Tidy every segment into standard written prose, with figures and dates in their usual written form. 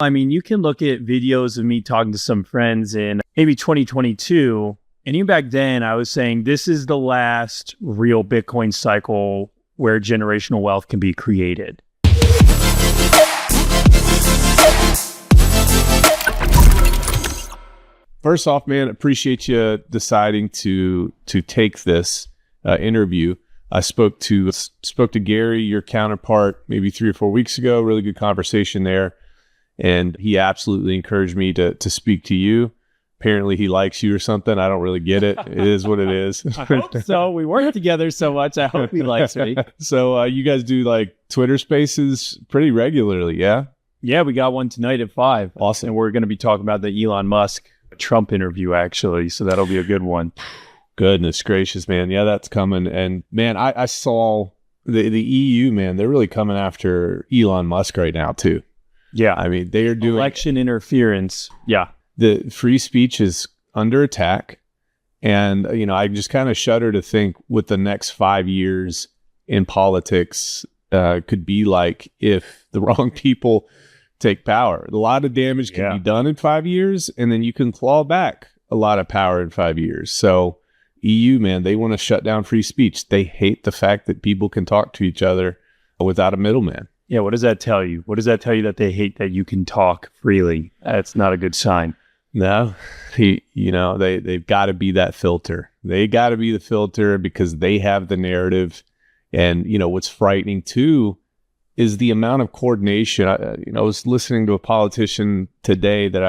I mean, you can look at videos of me talking to some friends in maybe 2022. And even back then, I was saying this is the last real Bitcoin cycle where generational wealth can be created. First off, man, appreciate you deciding to take this interview. I spoke to Gary, your counterpart, maybe 3 or 4 weeks ago. Really good conversation there, and he absolutely encouraged me to speak to you. Apparently, he likes you or something. I don't really get it. It is what it is. I hope so. We work together so much. I hope he likes me. So you guys do like Twitter Spaces pretty regularly, yeah? Yeah, we got one tonight at 5. Awesome. And we're going to be talking about the Elon Musk Trump interview, actually. So that'll be a good one. Goodness gracious, man. Yeah, that's coming. And man, I saw the EU, man, they're really coming after Elon Musk right now too. Yeah. I mean, they are doing election interference. Yeah. The free speech is under attack. And, you know, I just kind of shudder to think what the next 5 years in politics could be like if the wrong people take power. A lot of damage can be done in 5 years, and then you can claw back a lot of power in 5 years. So EU, man, they want to shut down free speech. They hate the fact that people can talk to each other without a middleman. Yeah, what does that tell you? What does that tell you that they hate that you can talk freely? That's not a good sign. No, they've got to be that filter. They got to be the filter because they have the narrative. And, you know, what's frightening too is the amount of coordination. I was listening to a politician today that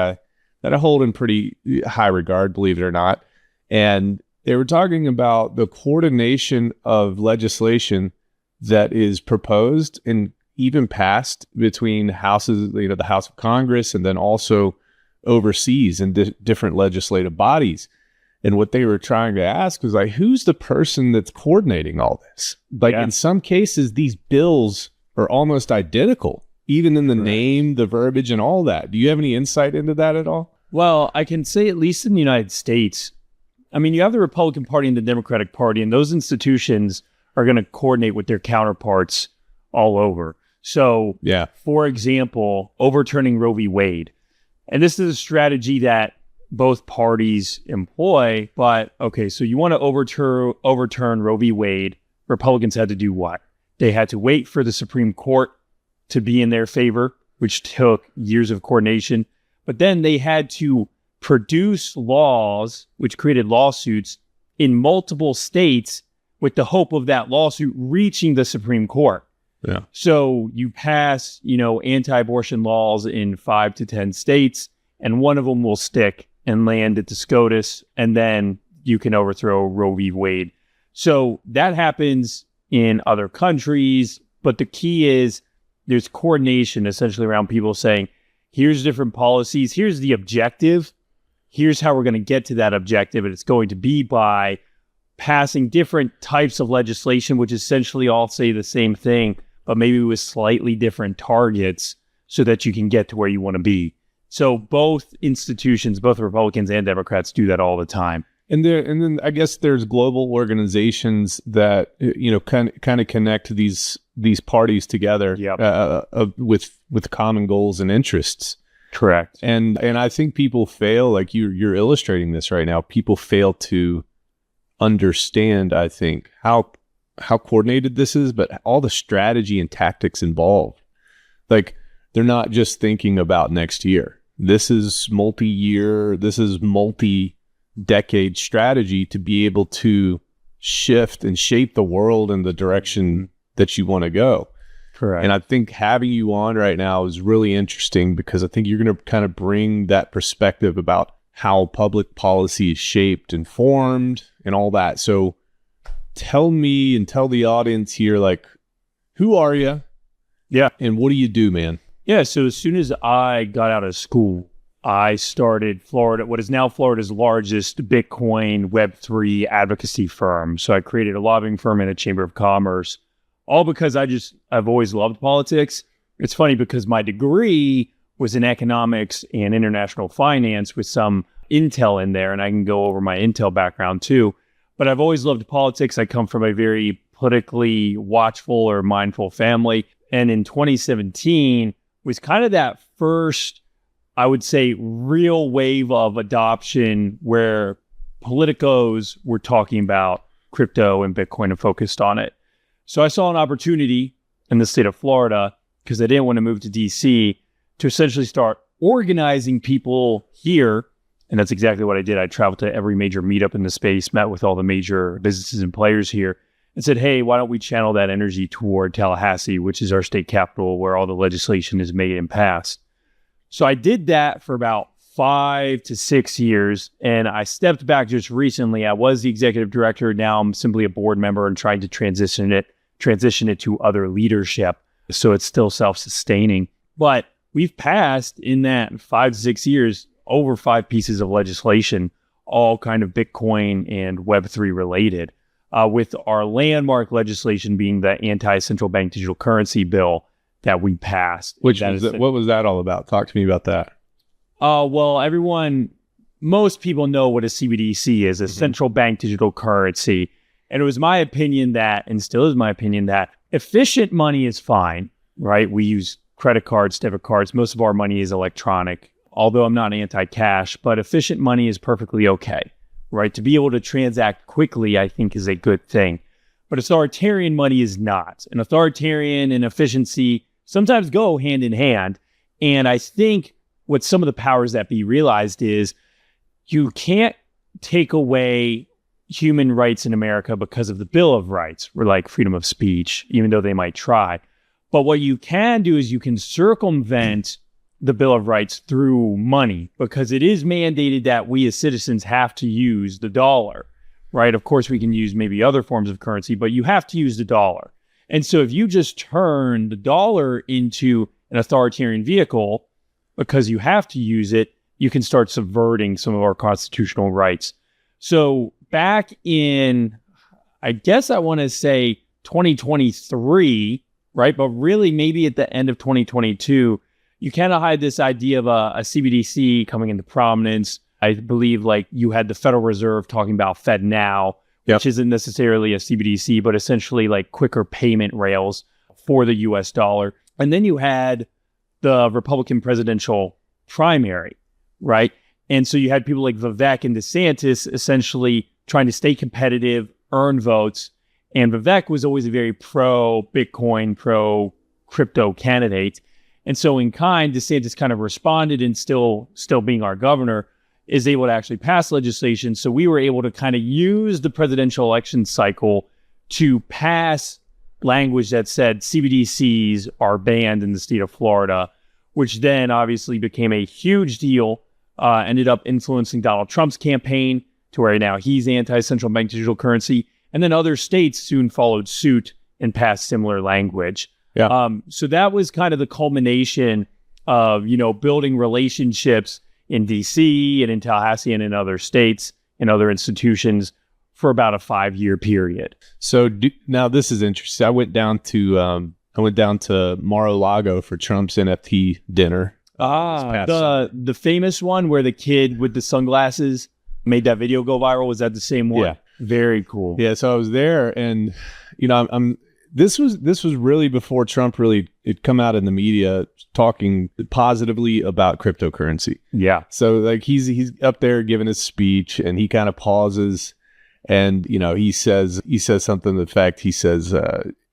I hold in pretty high regard, believe it or not. And they were talking about the coordination of legislation that is proposed and even passed between houses, you know, the House of Congress, and then also overseas in different legislative bodies. And what they were trying to ask was like, who's the person that's coordinating all this? Like in some cases, these bills are almost identical, even in the name, the verbiage, and all that. Do you have any insight into that at all? Well, I can say at least in the United States, I mean, you have the Republican Party and the Democratic Party, and those institutions are going to coordinate with their counterparts all over. So, for example, overturning Roe v. Wade. And this is a strategy that both parties employ. But, okay, so you want to overturn Roe v. Wade. Republicans had to do what? They had to wait for the Supreme Court to be in their favor, which took years of coordination. But then they had to produce laws, which created lawsuits in multiple states with the hope of that lawsuit reaching the Supreme Court. Yeah. So you pass, anti-abortion laws in 5 to 10 states, and one of them will stick and land at the SCOTUS, and then you can overthrow Roe v. Wade. So that happens in other countries, but the key is there's coordination essentially around people saying, here's different policies, here's the objective, here's how we're going to get to that objective, and it's going to be by passing different types of legislation, which essentially all say the same thing, but maybe with slightly different targets so that you can get to where you want to be. So both institutions, both Republicans and Democrats, do that all the time. And then I guess there's global organizations that kind of connect these parties together with common goals and interests. Correct. And I think people fail, like you're illustrating this right now. People fail to understand, I think, how coordinated this is, but all the strategy and tactics involved. Like, they're not just thinking about next year. This is multi-year, this is multi-decade strategy to be able to shift and shape the world in the direction that you want to go. Correct. And I think having you on right now is really interesting because I think you're going to kind of bring that perspective about how public policy is shaped and formed and all that. So tell me and tell the audience here, like, who are you? Yeah. And what do you do, man? Yeah. So as soon as I got out of school, I started what is now Florida's largest Bitcoin Web3 advocacy firm. So I created a lobbying firm and a chamber of commerce, all because I've always loved politics. It's funny because my degree was in economics and international finance with some Intel in there, and I can go over my Intel background too. But I've always loved politics. I come from a very politically watchful or mindful family. And in 2017 was kind of that first I would say, real wave of adoption where politicos were talking about crypto and Bitcoin and focused on it. So I saw an opportunity in the state of Florida, because I didn't want to move to DC, to essentially start organizing people here. And that's exactly what I did. I traveled to every major meetup in the space, met with all the major businesses and players here, and said, hey, why don't we channel that energy toward Tallahassee, which is our state capital where all the legislation is made and passed. So I did that for about 5 to 6 years, and I stepped back just recently. I was the executive director. Now I'm simply a board member and trying to transition it to other leadership, so it's still self-sustaining. But we've passed in that 5 to 6 years over 5 pieces of legislation, all kind of Bitcoin and Web3 related, with our landmark legislation being the anti-central bank digital currency bill that we passed. What was that all about? Talk to me about that. Well, most people know what a CBDC is, a central bank digital currency. And it was my opinion that, and still is my opinion, that efficient money is fine, right? We use credit cards, debit cards. Most of our money is electronic, although I'm not anti-cash, but efficient money is perfectly okay, right? To be able to transact quickly, I think, is a good thing. But authoritarian money is not. And authoritarian and efficiency sometimes go hand in hand. And I think what some of the powers that be realized is you can't take away human rights in America because of the Bill of Rights, or like freedom of speech, even though they might try. But what you can do is you can circumvent the Bill of Rights through money, because it is mandated that we as citizens have to use the dollar, right? Of course, we can use maybe other forms of currency, but you have to use the dollar. And so if you just turn the dollar into an authoritarian vehicle because you have to use it, you can start subverting some of our constitutional rights. So back in, I guess I want to say 2023, right? But really maybe at the end of 2022, you kind of had this idea of a CBDC coming into prominence. I believe like you had the Federal Reserve talking about Fed Now, which isn't necessarily a CBDC, but essentially like quicker payment rails for the US dollar. And then you had the Republican presidential primary, right? And so you had people like Vivek and DeSantis essentially trying to stay competitive, earn votes. And Vivek was always a very pro-Bitcoin, pro-crypto candidate. And so in kind, DeSantis kind of responded, and still being our governor, is able to actually pass legislation. So we were able to kind of use the presidential election cycle to pass language that said CBDCs are banned in the state of Florida, which then obviously became a huge deal, ended up influencing Donald Trump's campaign to where now he's anti-central bank digital currency. And then other states soon followed suit and passed similar language. Yeah. So that was kind of the culmination of, building relationships in DC and in Tallahassee and in other states and other institutions for about a 5-year period. So now this is interesting. I went down to Mar-a-Lago for Trump's NFT dinner. The famous one where the kid with the sunglasses made that video go viral. Was that the same one? Yeah. Very cool. Yeah. So I was there, and this was really before Trump really had come out in the media talking positively about cryptocurrency. Yeah. So like he's up there giving his speech, and he kind of pauses, and he says something to the effect, he says,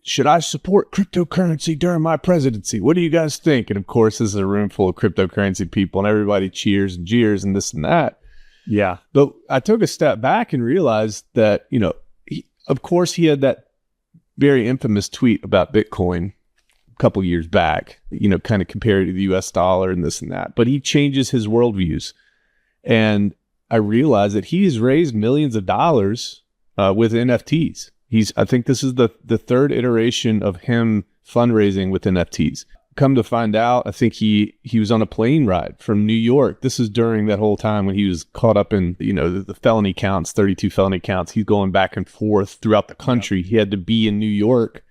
should I support cryptocurrency during my presidency? What do you guys think? And of course, this is a room full of cryptocurrency people, and everybody cheers and jeers and this and that. Yeah. But I took a step back and realized that, of course, he had that very infamous tweet about Bitcoin a couple years back, kind of compared to the US dollar and this and that. But he changes his worldviews. And I realized that he's raised millions of dollars with NFTs. I think this is the third iteration of him fundraising with NFTs. Come to find out, I think he was on a plane ride from New York. This is during that whole time when he was caught up in, the felony counts, 32 felony counts. He's going back and forth throughout the country. He had to be in New York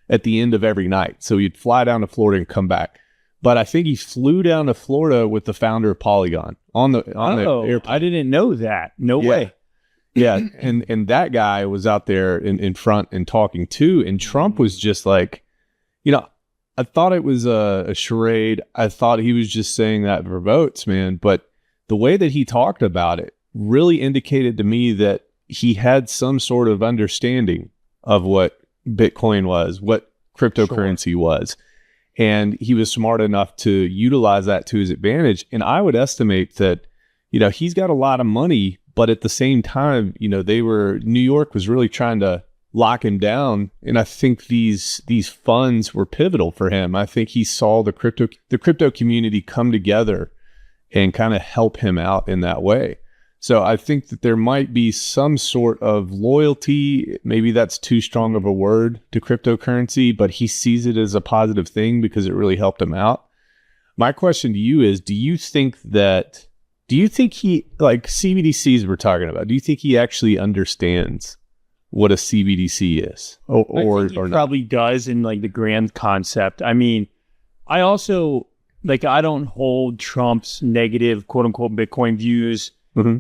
at the end of every night. So he'd fly down to Florida and come back. But I think he flew down to Florida with the founder of Polygon on the airplane. I didn't know that. No way. Yeah. And that guy was out there in front and talking too. And Trump was just like, I thought it was a charade. I thought he was just saying that for votes, man. But the way that he talked about it really indicated to me that he had some sort of understanding of what Bitcoin was, what cryptocurrency was. And he was smart enough to utilize that to his advantage. And I would estimate that, he's got a lot of money, but at the same time, New York was really trying to lock him down. And I think these funds were pivotal for him. I think he saw the crypto community come together and kind of help him out in that way. So I think that there might be some sort of loyalty. Maybe that's too strong of a word to cryptocurrency, but he sees it as a positive thing because it really helped him out. My question to you is, do you think he, like CBDCs we're talking about, do you think he actually understands what a CBDC is? I think he probably does in like the grand concept. I mean, I also, I don't hold Trump's negative quote unquote Bitcoin views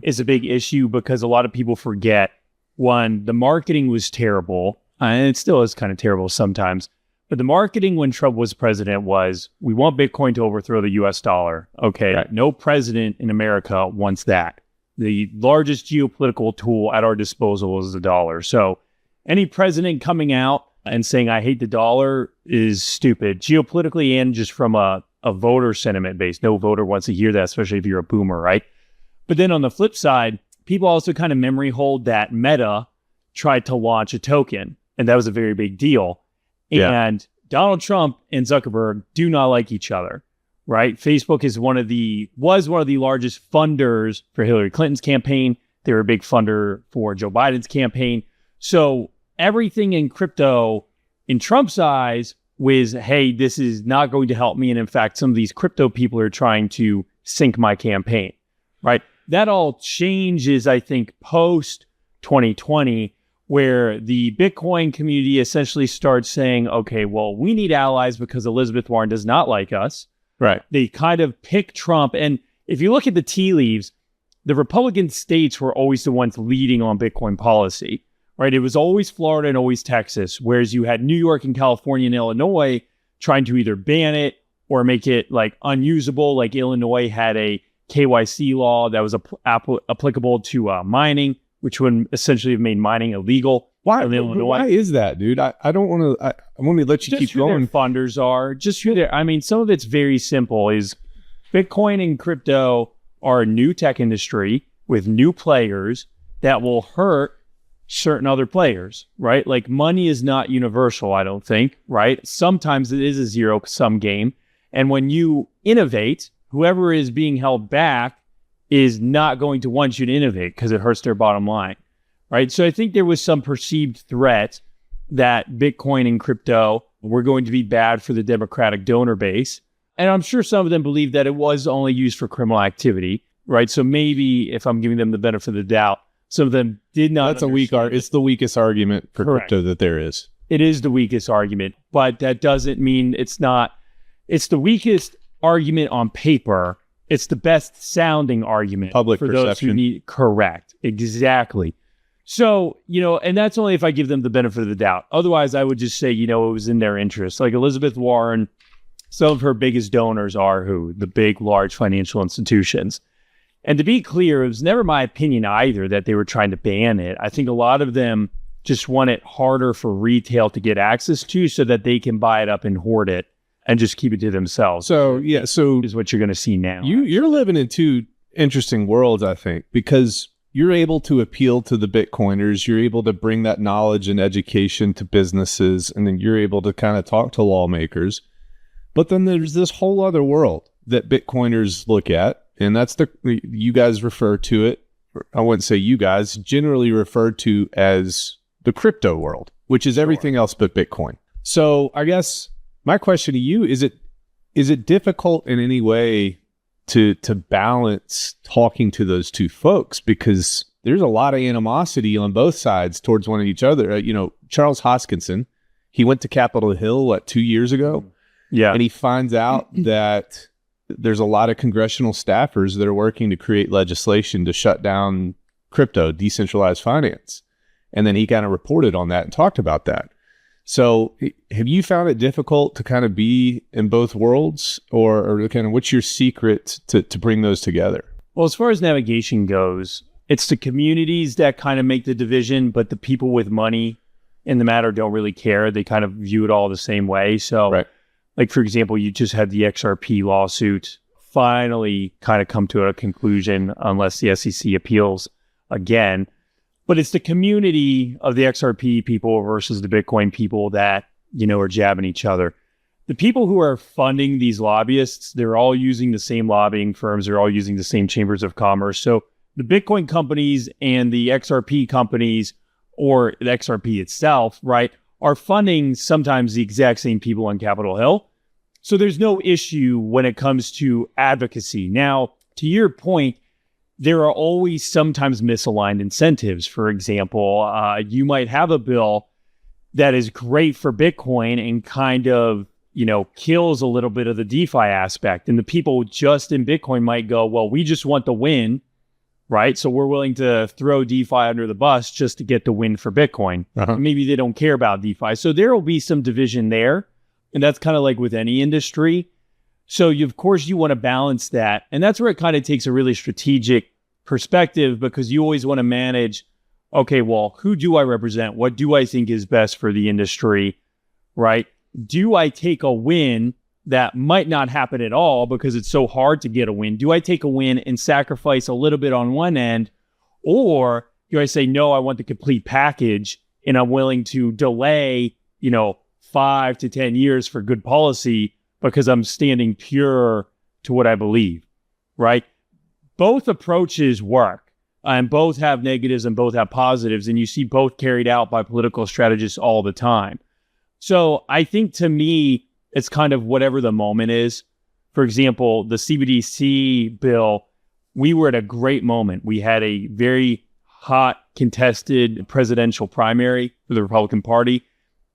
is a big issue because a lot of people forget, one, the marketing was terrible, and it still is kind of terrible sometimes, but the marketing when Trump was president was, we want Bitcoin to overthrow the US dollar. Okay, right. No president in America wants that. The largest geopolitical tool at our disposal is the dollar. So any president coming out and saying, I hate the dollar is stupid, geopolitically and just from a voter sentiment base. No voter wants to hear that, especially if you're a boomer, right? But then on the flip side, people also kind of memory hold that Meta tried to launch a token, and that was a very big deal. Yeah. And Donald Trump and Zuckerberg do not like each other, right? Facebook was one of the largest funders for Hillary Clinton's campaign. They were a big funder for Joe Biden's campaign. So everything in crypto, in Trump's eyes, was, hey, this is not going to help me. And in fact, some of these crypto people are trying to sink my campaign, right? That all changes, I think, post 2020, where the Bitcoin community essentially starts saying, okay, well, we need allies because Elizabeth Warren does not like us. Right. They kind of pick Trump. And if you look at the tea leaves, the Republican states were always the ones leading on Bitcoin policy, right? It was always Florida and always Texas, whereas you had New York and California and Illinois trying to either ban it or make it unusable. Like Illinois had a KYC law that was applicable to mining, which would essentially have made mining illegal. Why is that, dude? I don't want to. I want to let you keep going. Their funders are just who they're. I mean, some of it's very simple. Is Bitcoin and crypto are a new tech industry with new players that will hurt certain other players, right? Like money is not universal, I don't think, right? Sometimes it is a zero-sum game, and when you innovate, whoever is being held back is not going to want you to innovate because it hurts their bottom line, right? So I think there was some perceived threat that Bitcoin and crypto were going to be bad for the Democratic donor base. And I'm sure some of them believed that it was only used for criminal activity, right? So maybe if I'm giving them the benefit of the doubt, some of them did not. That's it's the weakest argument for Correct. Crypto that there is. It is the weakest argument, but that doesn't mean it's not. It's the weakest argument on paper. It's the best sounding argument public for perception. Those who need. Correct. Exactly. So, and that's only if I give them the benefit of the doubt. Otherwise, I would just say, it was in their interest. Like Elizabeth Warren, some of her biggest donors are who? The big, large financial institutions. And to be clear, it was never my opinion either that they were trying to ban it. I think a lot of them just want it harder for retail to get access to so that they can buy it up and hoard it and just keep it to themselves. So is what you're going to see now. You're living in two interesting worlds, I think, because you're able to appeal to the Bitcoiners. You're able to bring that knowledge and education to businesses, and then you're able to kind of talk to lawmakers. But then there's this whole other world that Bitcoiners look at, and that's you guys refer to it. I wouldn't say you guys, generally referred to as the crypto world, which is everything else but Bitcoin. So I guess my question to you is it difficult in any way to balance talking to those two folks, because there's a lot of animosity on both sides towards one of each other. Charles Hoskinson, he went to Capitol Hill 2 years ago, and he finds out that there's a lot of congressional staffers that are working to create legislation to shut down crypto, decentralized finance, and then he kind of reported on that and talked about that. So have you found it difficult to kind of be in both worlds, or kind of what's your secret to bring those together? Well, as far as navigation goes, it's the communities that kind of make the division, but the people with money in the matter don't really care. They kind of view it all the same way. So, right. Like, for example, you just had the XRP lawsuit finally kind of come to a conclusion unless the SEC appeals again. But it's the community of the XRP people versus the Bitcoin people that, are jabbing each other. The people who are funding these lobbyists, they're all using the same lobbying firms. They're all using the same chambers of commerce. So the Bitcoin companies and the XRP companies, or the XRP itself, right, are funding sometimes the exact same people on Capitol Hill. So there's no issue when it comes to advocacy. Now, to your point, there are always sometimes misaligned incentives. For example, you might have a bill that is great for Bitcoin and kind of, kills a little bit of the DeFi aspect. And the people just in Bitcoin might go, well, we just want the win, right? So we're willing to throw DeFi under the bus just to get the win for Bitcoin. Maybe they don't care about DeFi. So there will be some division there. And that's kind of like with any industry. So of course you want to balance that. And that's where it kind of takes a really strategic perspective, because you always want to manage, okay, well, who do I represent? What do I think is best for the industry, right? Do I take a win that might not happen at all because it's so hard to get a win? Do I take a win and sacrifice a little bit on one end? Or do I say, no, I want the complete package and I'm willing to delay, 5 to 10 years for good policy because I'm standing pure to what I believe, right? Both approaches work, and both have negatives and both have positives, and you see both carried out by political strategists all the time. So I think, to me, it's kind of whatever the moment is. For example, the CBDC bill, we were at a great moment. We had a very hot contested presidential primary for the Republican Party.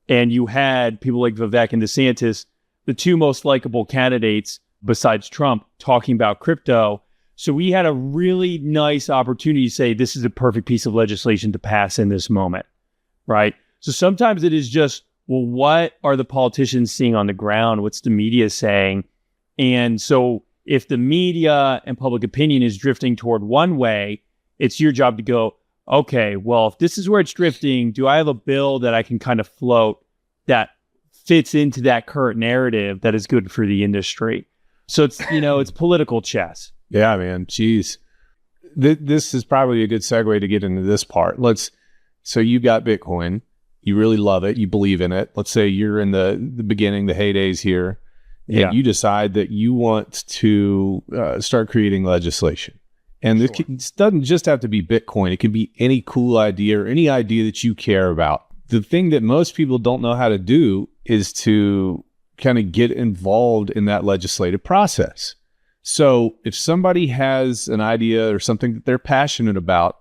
And you had people like Vivek and DeSantis, the two most likable candidates besides Trump, talking about crypto. So we had a really nice opportunity to say, this is a perfect piece of legislation to pass in this moment, right? So sometimes it is just, well, what are the politicians seeing on the ground? What's the media saying? And so if the media and public opinion is drifting toward one way, it's your job to go, okay, well, if this is where it's drifting, do I have a bill that I can kind of float that fits into that current narrative that is good for the industry? So it's, it's political chess. Yeah, man. Geez. This is probably a good segue to get into this part. So you got Bitcoin. You really love it. You believe in it. Let's say you're in the beginning, the heydays here, and you decide that you want to start creating legislation. And this doesn't just have to be Bitcoin. It can be any cool idea or any idea that you care about. The thing that most people don't know how to do is to kind of get involved in that legislative process. So if somebody has an idea or something that they're passionate about,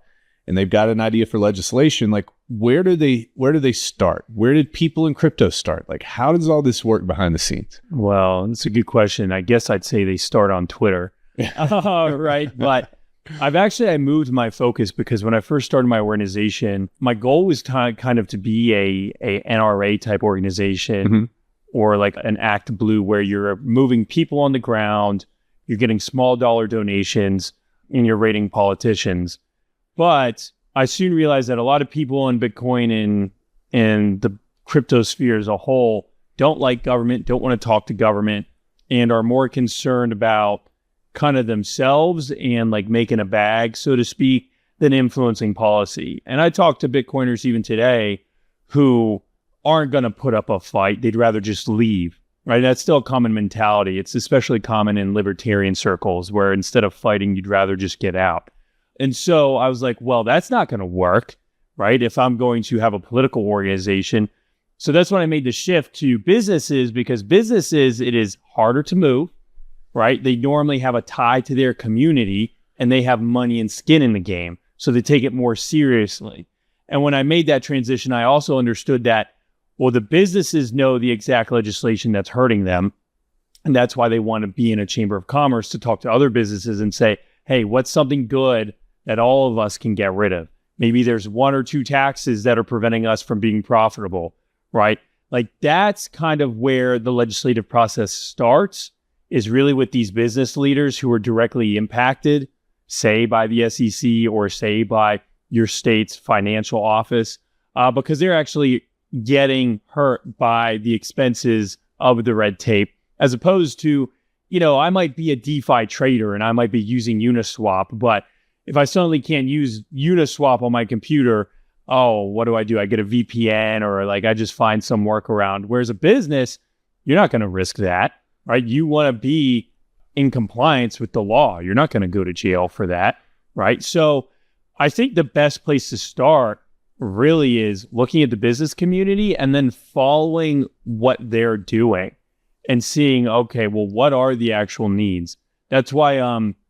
and they've got an idea for legislation, like where do they start? Where did people in crypto start? Like, how does all this work behind the scenes? Well, that's a good question. I guess I'd say they start on Twitter, right? But I moved my focus, because when I first started my organization, my goal was kind of to be a NRA type organization, or like an Act Blue, where you're moving people on the ground, you're getting small dollar donations, and you're rating politicians. But I soon realized that a lot of people in Bitcoin and the crypto sphere as a whole don't like government, don't want to talk to government, and are more concerned about kind of themselves and like making a bag, so to speak, than influencing policy. And I talk to Bitcoiners even today who aren't going to put up a fight. They'd rather just leave, right? That's still a common mentality. It's especially common in libertarian circles, where instead of fighting, you'd rather just get out. And so I was like, well, that's not going to work, right? If I'm going to have a political organization. So that's when I made the shift to businesses, because businesses, it is harder to move, right? They normally have a tie to their community, and they have money and skin in the game. So they take it more seriously. And when I made that transition, I also understood that, well, the businesses know the exact legislation that's hurting them. And that's why they want to be in a chamber of commerce to talk to other businesses and say, hey, what's something good that all of us can get rid of? Maybe there's one or two taxes that are preventing us from being profitable, right? Like that's kind of where the legislative process starts, is really with these business leaders who are directly impacted, say by the SEC or say by your state's financial office, because they're actually getting hurt by the expenses of the red tape, as opposed to, I might be a DeFi trader and I might be using Uniswap, but if I suddenly can't use Uniswap on my computer, what do? I get a VPN, or like I just find some workaround. Whereas a business, you're not going to risk that, right? You want to be in compliance with the law. You're not going to go to jail for that, right? So I think the best place to start really is looking at the business community and then following what they're doing and seeing, okay, well, what are the actual needs? That's why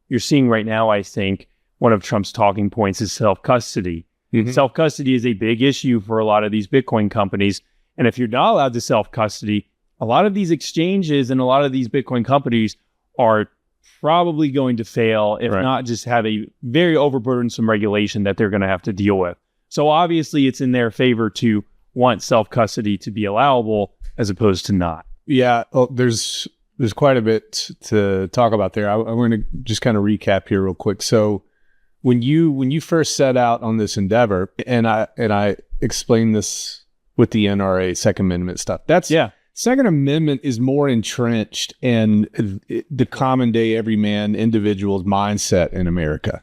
you're seeing right now, I think, one of Trump's talking points is self-custody. Mm-hmm. Self-custody is a big issue for a lot of these Bitcoin companies. And if you're not allowed to self-custody, a lot of these exchanges and a lot of these Bitcoin companies are probably going to fail, if not just have a very overburdensome regulation that they're going to have to deal with. So obviously it's in their favor to want self-custody to be allowable as opposed to not. Yeah, there's quite a bit to talk about there. I'm going to just kind of recap here real quick. So when you first set out on this endeavor, and I explained this with the NRA Second Amendment stuff. Second Amendment is more entrenched in the common day everyman individual's mindset in America.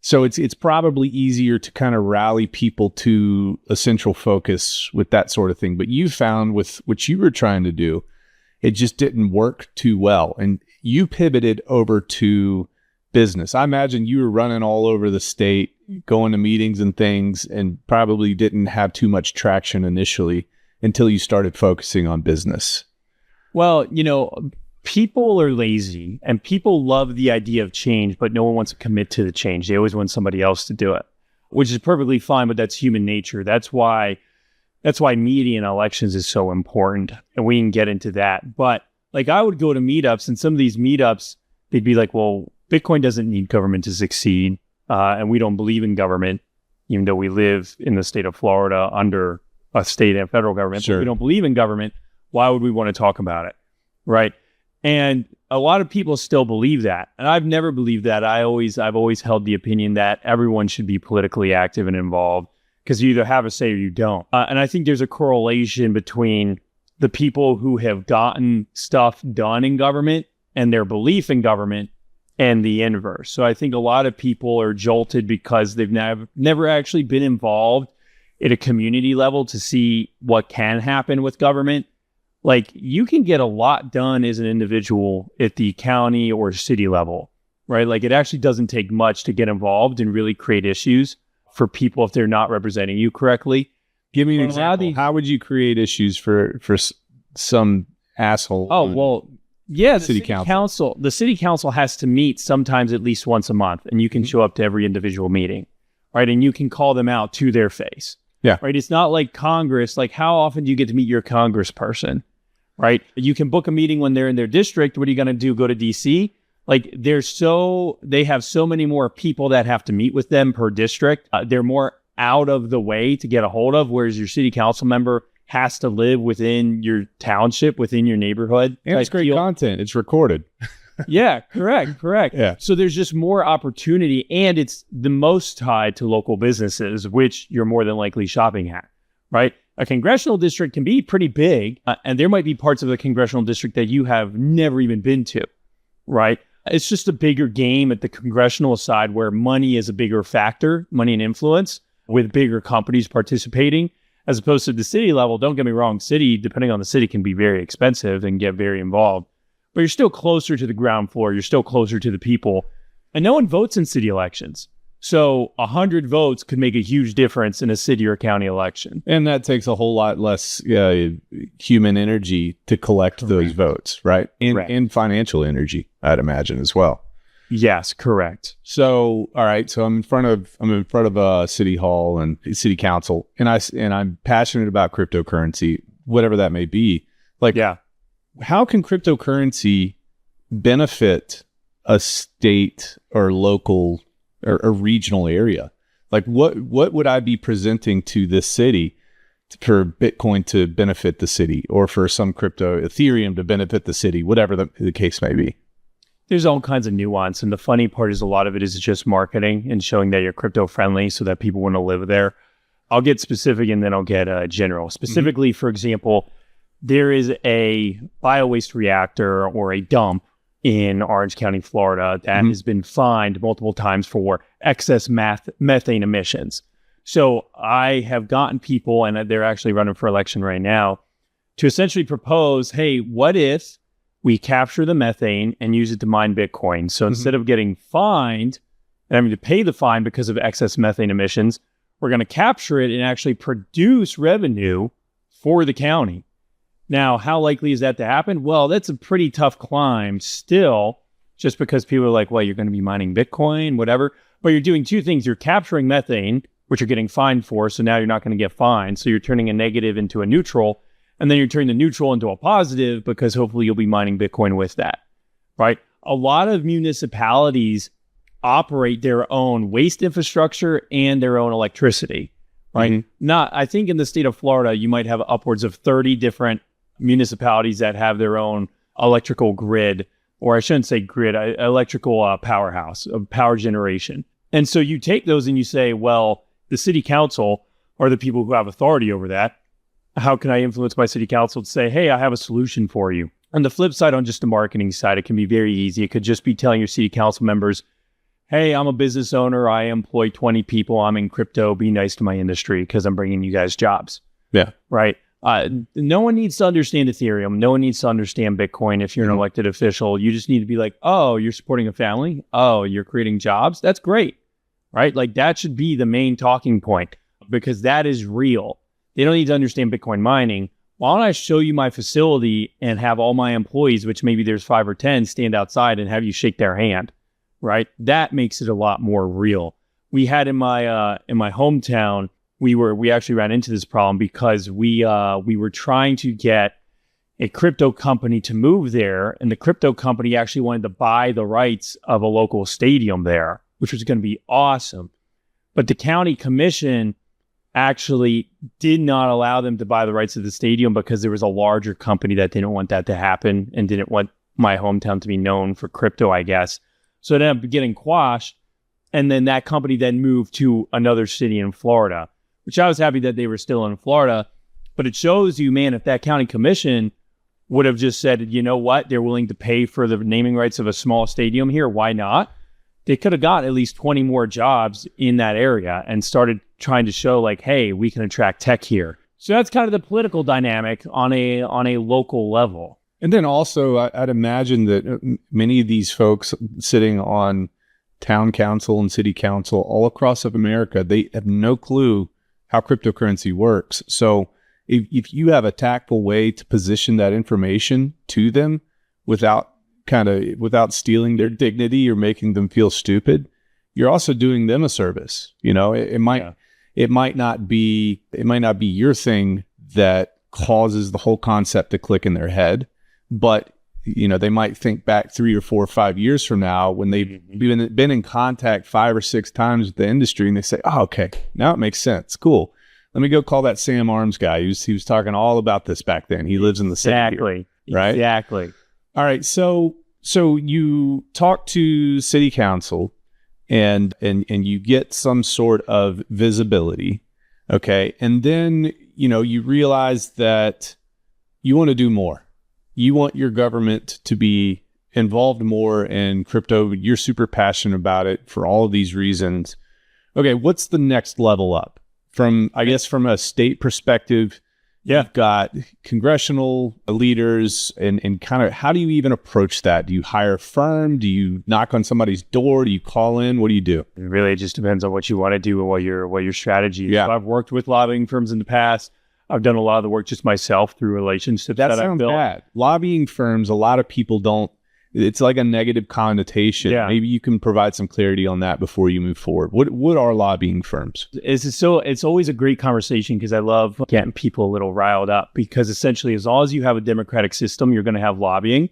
So it's probably easier to kind of rally people to a central focus with that sort of thing. But you found with what you were trying to do, it just didn't work too well. And you pivoted over to business. I imagine you were running all over the state, going to meetings and things, and probably didn't have too much traction initially until you started focusing on business. Well, people are lazy and people love the idea of change, but no one wants to commit to the change. They always want somebody else to do it, which is perfectly fine, but that's human nature. That's why media and elections is so important. And we can get into that. But like I would go to meetups, and some of these meetups, they'd be like, well, Bitcoin doesn't need government to succeed. And we don't believe in government, even though we live in the state of Florida under a state and federal government. Sure. But we don't believe in government. Why would we want to talk about it? Right. And a lot of people still believe that. And I've never believed that. I've always held the opinion that everyone should be politically active and involved, because you either have a say or you don't. And I think there's a correlation between the people who have gotten stuff done in government and their belief in government and the inverse. So I think a lot of people are jolted because they've never actually been involved at a community level to see what can happen with government. Like you can get a lot done as an individual at the county or city level, right? Like it actually doesn't take much to get involved and really create issues for people if they're not representing you correctly. Give me an example. How would you create issues for some asshole? Oh, well, yeah, the city council. The city council has to meet sometimes at least once a month, and you can show up to every individual meeting, right? And you can call them out to their face. Yeah. Right. It's not like Congress. Like how often do you get to meet your congressperson? Right. You can book a meeting when they're in their district. What are you going to do? Go to DC? Like they have so many more people that have to meet with them per district. They're more out of the way to get a hold of, whereas your city council member has to live within your township, within your neighborhood. And it's great content. It's recorded. Yeah, correct. Yeah. So there's just more opportunity, and it's the most tied to local businesses, which you're more than likely shopping at, right? A congressional district can be pretty big, and there might be parts of the congressional district that you have never even been to, right? It's just a bigger game at the congressional side where money is a bigger factor, money and influence, with bigger companies participating, as opposed to the city level. Don't get me wrong, city, depending on the city, can be very expensive and get very involved. But you're still closer to the ground floor. You're still closer to the people. And no one votes in city elections. So 100 votes could make a huge difference in a city or county election. And that takes a whole lot less human energy to collect those votes, right? And financial energy, I'd imagine, as well. Yes, correct. So, all right. So I'm in front of a city hall and city council, and I'm passionate about cryptocurrency, whatever that may be. Like, yeah. How can cryptocurrency benefit a state or local or a regional area? Like what would I be presenting to this city for Bitcoin to benefit the city, or for some crypto, Ethereum, to benefit the city, whatever the case may be? There's all kinds of nuance. And the funny part is a lot of it is just marketing and showing that you're crypto friendly so that people want to live there. I'll get specific and then I'll get general. Specifically, for example, there is a biowaste reactor or a dump in Orange County, Florida, that has been fined multiple times for excess methane emissions. So I have gotten people, and they're actually running for election right now, to essentially propose, hey, what if we capture the methane and use it to mine Bitcoin? So instead of getting fined and having to pay the fine because of excess methane emissions, we're going to capture it and actually produce revenue for the county. Now, how likely is that to happen? Well, that's a pretty tough climb still, just because people are like, well, you're going to be mining Bitcoin, whatever. But you're doing two things. You're capturing methane, which you're getting fined for. So now you're not going to get fined. So you're turning a negative into a neutral. And then you're turning the neutral into a positive because hopefully you'll be mining Bitcoin with that, right? A lot of municipalities operate their own waste infrastructure and their own electricity, right? I think in the state of Florida, you might have upwards of 30 different municipalities that have their own electrical grid, or I shouldn't say grid, electrical powerhouse of power generation. And so you take those and you say, well, the city council are the people who have authority over that. How can I influence my city council to say, hey, I have a solution for you? On the flip side, on just the marketing side, it can be very easy. It could just be telling your city council members, hey, I'm a business owner. I employ 20 people. I'm in crypto. Be nice to my industry because I'm bringing you guys jobs. Yeah. Right. No one needs to understand Ethereum. No one needs to understand Bitcoin. If you're an elected official, you just need to be like, oh, you're supporting a family. Oh, you're creating jobs. That's great. Right. Like that should be the main talking point because that is real. They don't need to understand Bitcoin mining. Why don't I show you my facility and have all my employees, which maybe there's 5 or 10, stand outside and have you shake their hand. Right. That makes it a lot more real. We had in my hometown, we actually ran into this problem because we were trying to get a crypto company to move there, and the crypto company actually wanted to buy the rights of a local stadium there, which was going to be awesome. But the county commission actually did not allow them to buy the rights of the stadium because there was a larger company that didn't want that to happen and didn't want my hometown to be known for crypto, I guess. So it ended up getting quashed, and then that company then moved to another city in Florida, which I was happy that they were still in Florida. But it shows you, man, if that county commission would have just said, you know what, they're willing to pay for the naming rights of a small stadium here, why not? They could have got at least 20 more jobs in that area and started trying to show like, hey, we can attract tech here. So that's kind of the political dynamic on a local level. And then also, I'd imagine that many of these folks sitting on town council and city council all across of America, they have no clue how cryptocurrency works. So if you have a tactful way to position that information to them without stealing their dignity or making them feel stupid, you're also doing them a service. You know, it might not be your thing that causes the whole concept to click in their head, but you know, they might think back 3 or 4 or 5 years from now when they've been in contact 5 or 6 times with the industry, and they say, oh, okay, now it makes sense. Cool. Let me go call that Sam Arms guy. He was talking all about this back then. He lives in the city. Exactly. Here, right? Exactly. All right. So you talk to city council and you get some sort of visibility. Okay. And then, you know, you realize that you want to do more. You want your government to be involved more in crypto. You're super passionate about it for all of these reasons. Okay. What's the next level up? From a state perspective, you've got congressional leaders and kind of, how do you even approach that? Do you hire a firm? Do you knock on somebody's door? Do you call in? What do you do? It really just depends on what you want to do and what your strategy is. Yeah. So I've worked with lobbying firms in the past. I've done a lot of the work just myself through relationships that I've built. Bad. Lobbying firms, a lot of people don't. It's like a negative connotation. Yeah. Maybe you can provide some clarity on that before you move forward. What are lobbying firms? It's always a great conversation because I love getting people a little riled up, because essentially as long as you have a democratic system, you're going to have lobbying.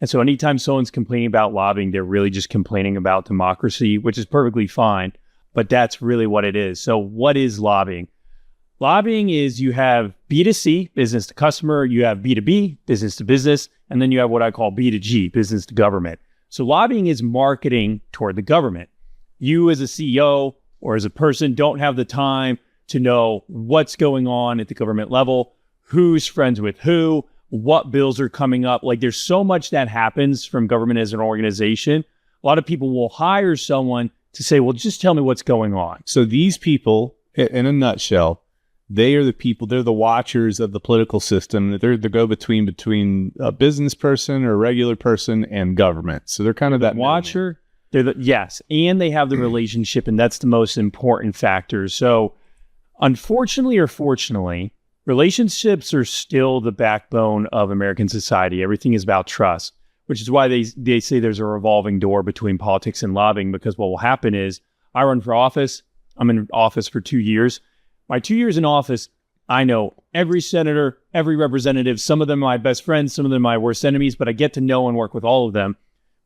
And so anytime someone's complaining about lobbying, they're really just complaining about democracy, which is perfectly fine. But that's really what it is. So what is lobbying? Lobbying is you have B2C, business to customer, you have B2B, business to business, and then you have what I call B2G, business to government. So lobbying is marketing toward the government. You as a CEO or as a person don't have the time to know what's going on at the government level, who's friends with who, what bills are coming up. Like there's so much that happens from government as an organization. A lot of people will hire someone to say, well, just tell me what's going on. So these people, in a nutshell, they are the people, they're the watchers of the political system. They're the go-between between a business person or a regular person and government. So they're kind of that watcher. Yes, and they have the relationship, and that's the most important factor. So unfortunately or fortunately, relationships are still the backbone of American society. Everything is about trust, which is why they say there's a revolving door between politics and lobbying, because what will happen is I run for office. I'm in office for 2 years. My 2 years in office, I know every senator, every representative. Some of them are my best friends, some of them are my worst enemies, but I get to know and work with all of them.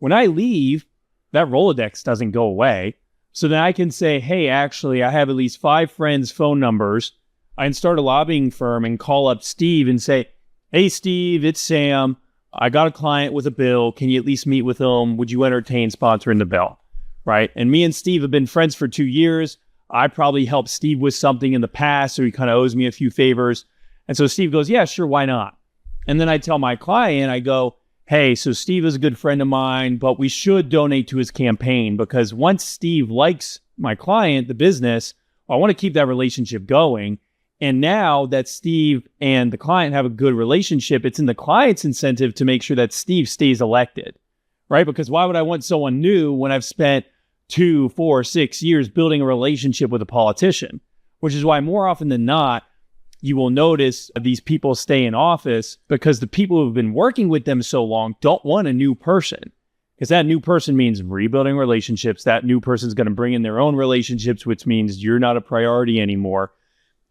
When I leave, that Rolodex doesn't go away. So then I can say, hey, actually, I have at least 5 friends' phone numbers. I can start a lobbying firm and call up Steve and say, hey, Steve, it's Sam. I got a client with a bill. Can you at least meet with them? Would you entertain sponsoring the bill? Right? And me and Steve have been friends for 2 years. I probably helped Steve with something in the past, so he kind of owes me a few favors. And so Steve goes, yeah, sure, why not? And then I tell my client, I go, hey, so Steve is a good friend of mine, but we should donate to his campaign, because once Steve likes my client, the business, I want to keep that relationship going. And now that Steve and the client have a good relationship, it's in the client's incentive to make sure that Steve stays elected, right? Because why would I want someone new when I've spent 2, 4, 6 years building a relationship with a politician? Which is why more often than not, you will notice these people stay in office because the people who've been working with them so long don't want a new person. Because that new person means rebuilding relationships. That new person's going to bring in their own relationships, which means you're not a priority anymore.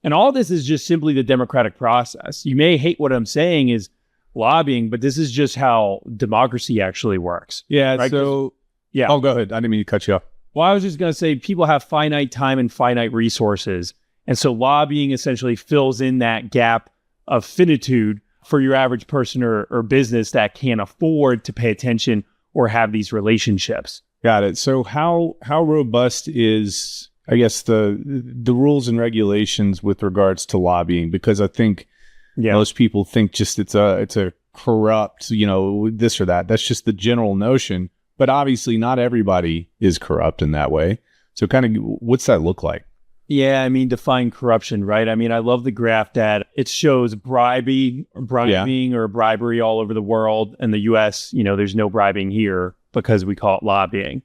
And all this is just simply the democratic process. You may hate what I'm saying is lobbying, but this is just how democracy actually works. Yeah. Right? So, yeah. Oh, go ahead. I didn't mean to cut you off. Well, I was just going to say people have finite time and finite resources. And so lobbying essentially fills in that gap of finitude for your average person or business that can't afford to pay attention or have these relationships. Got it. So how robust is, I guess, the rules and regulations with regards to lobbying? Because I think most people think just it's a corrupt, this or that. That's just the general notion. But obviously not everybody is corrupt in that way. So kind of what's that look like? Yeah, I mean, define corruption, right? I mean, I love the graph that it shows bribing or bribery all over the world. In the US, there's no bribing here because we call it lobbying,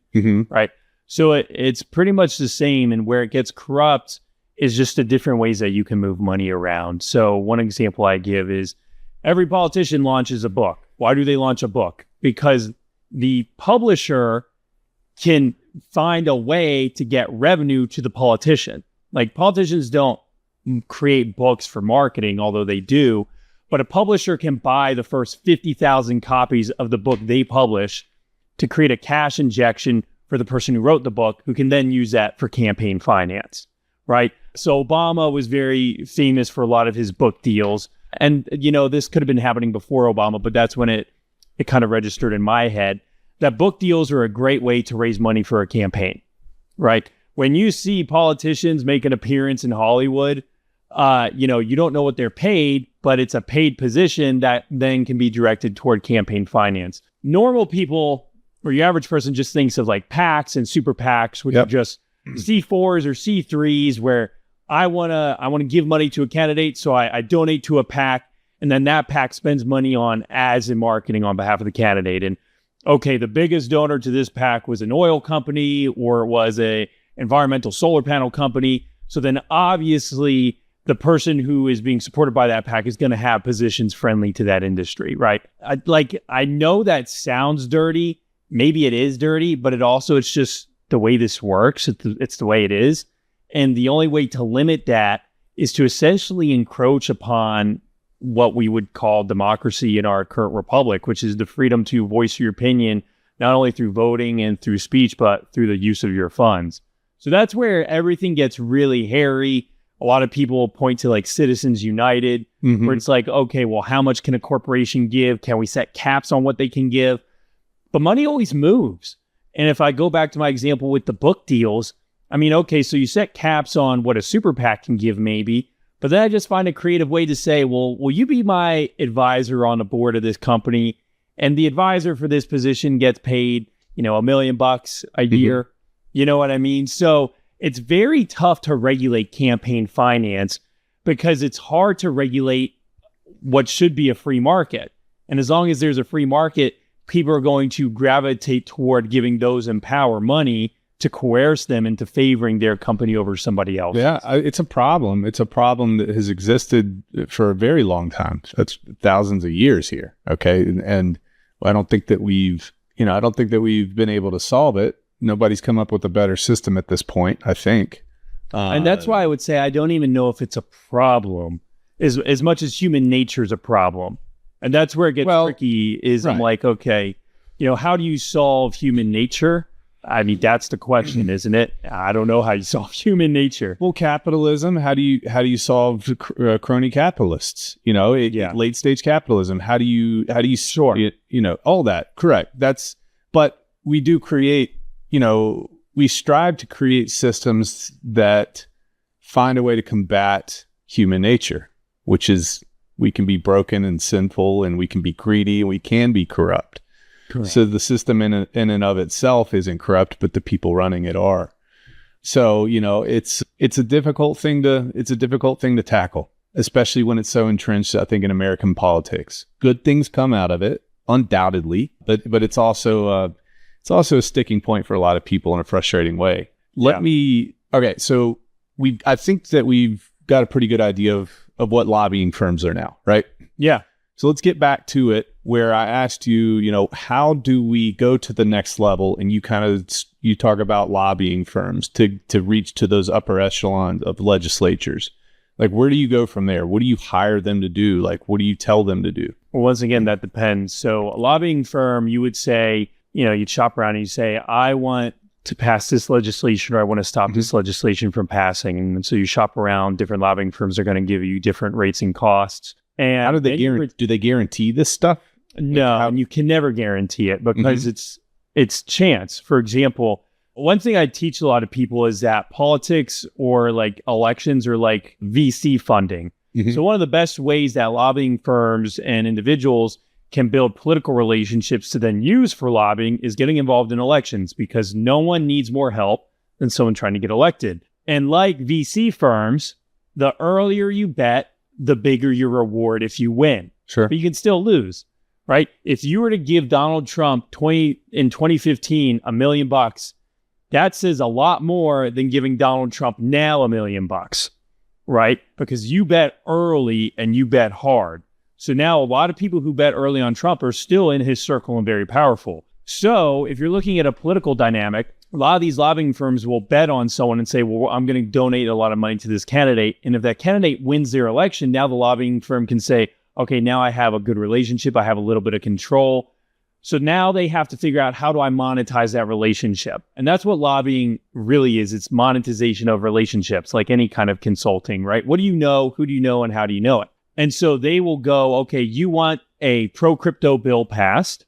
right? So it's pretty much the same. And where it gets corrupt is just the different ways that you can move money around. So one example I give is every politician launches a book. Why do they launch a book? Because the publisher can find a way to get revenue to the politician. Like politicians don't create books for marketing, although they do, but a publisher can buy the first 50,000 copies of the book they publish to create a cash injection for the person who wrote the book, who can then use that for campaign finance, right? So Obama was very famous for a lot of his book deals. And, this could have been happening before Obama, but that's when it kind of registered in my head that book deals are a great way to raise money for a campaign, right? When you see politicians make an appearance in Hollywood, you don't know what they're paid, but it's a paid position that then can be directed toward campaign finance. Normal people, or your average person, just thinks of like PACs and super PACs, which are just C4s or C3s, where I want to give money to a candidate, so I donate to a PAC, and then that PAC spends money on ads and marketing on behalf of the candidate. And okay, the biggest donor to this PAC was an oil company, or it was a environmental solar panel company. So then obviously the person who is being supported by that PAC is going to have positions friendly to that industry, right? I know that sounds dirty. Maybe it is dirty, but it's just the way this works. It's the way it is. And the only way to limit that is to essentially encroach upon what we would call democracy in our current republic, which is the freedom to voice your opinion, not only through voting and through speech, but through the use of your funds. So that's where everything gets really hairy. A lot of people point to like Citizens United, where it's like, okay, well, how much can a corporation give? Can we set caps on what they can give? But money always moves. And if I go back to my example with the book deals, I mean, okay, so you set caps on what a super PAC can give maybe, but then I just find a creative way to say, well, will you be my advisor on the board of this company? And the advisor for this position gets paid, $1 million a year. You know what I mean? So it's very tough to regulate campaign finance because it's hard to regulate what should be a free market. And as long as there's a free market, people are going to gravitate toward giving those in power money to coerce them into favoring their company over somebody else. Yeah, it's a problem. It's a problem that has existed for a very long time. That's thousands of years here. Okay. And I don't think that we've been able to solve it. Nobody's come up with a better system at this point, I think. And that's why I would say I don't even know if it's a problem as much as human nature is a problem. And that's where it gets tricky is right. I'm like, okay, how do you solve human nature? I mean, that's the question, isn't it? I don't know how you solve human nature. Well, capitalism, how do you solve crony capitalists? Late stage capitalism. How do you sure. All that. Correct. But we do create, we strive to create systems that find a way to combat human nature, which is we can be broken and sinful and we can be greedy and we can be corrupt. Correct. So the system in and of itself isn't corrupt, but the people running it are. So, it's a difficult thing to tackle, especially when it's so entrenched, I think, in American politics. Good things come out of it, undoubtedly, but it's also a sticking point for a lot of people in a frustrating way. So I think that we've got a pretty good idea of what lobbying firms are now, right? Yeah. So let's get back to it where I asked you, how do we go to the next level? And you talk about lobbying firms to reach to those upper echelons of legislatures. Like, where do you go from there? What do you hire them to do? Like, what do you tell them to do? Well, once again, that depends. So a lobbying firm, you would say, you'd shop around and you say, I want to pass this legislation or I want to stop this legislation from passing. And so you shop around, different lobbying firms are going to give you different rates and costs. And how do they do they guarantee this stuff? No, and you can never guarantee it because it's chance. For example, one thing I teach a lot of people is that politics or like elections are like VC funding. So one of the best ways that lobbying firms and individuals can build political relationships to then use for lobbying is getting involved in elections because no one needs more help than someone trying to get elected. And like VC firms, the earlier you bet, the bigger your reward if you win. Sure. But you can still lose, right? If you were to give Donald Trump in 2015 $1 million, that says a lot more than giving Donald Trump now $1 million, right? Because you bet early and you bet hard. So now a lot of people who bet early on Trump are still in his circle and very powerful. So if you're looking at a political dynamic, a lot of these lobbying firms will bet on someone and say, well, I'm going to donate a lot of money to this candidate. And if that candidate wins their election, now the lobbying firm can say, okay, now I have a good relationship. I have a little bit of control. So now they have to figure out, how do I monetize that relationship? And that's what lobbying really is. It's monetization of relationships, like any kind of consulting, right? What do you know? Who do you know? And how do you know it? And so they will go, okay, you want a pro-crypto bill passed.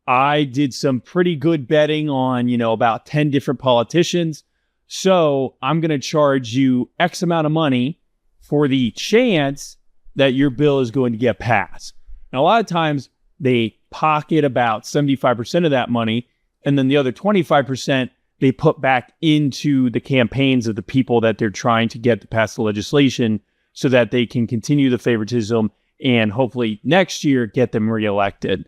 I did some pretty good betting on, about 10 different politicians. So I'm going to charge you X amount of money for the chance that your bill is going to get passed. Now, a lot of times they pocket about 75% of that money, and then the other 25% they put back into the campaigns of the people that they're trying to get to pass the legislation so that they can continue the favoritism and hopefully next year get them reelected.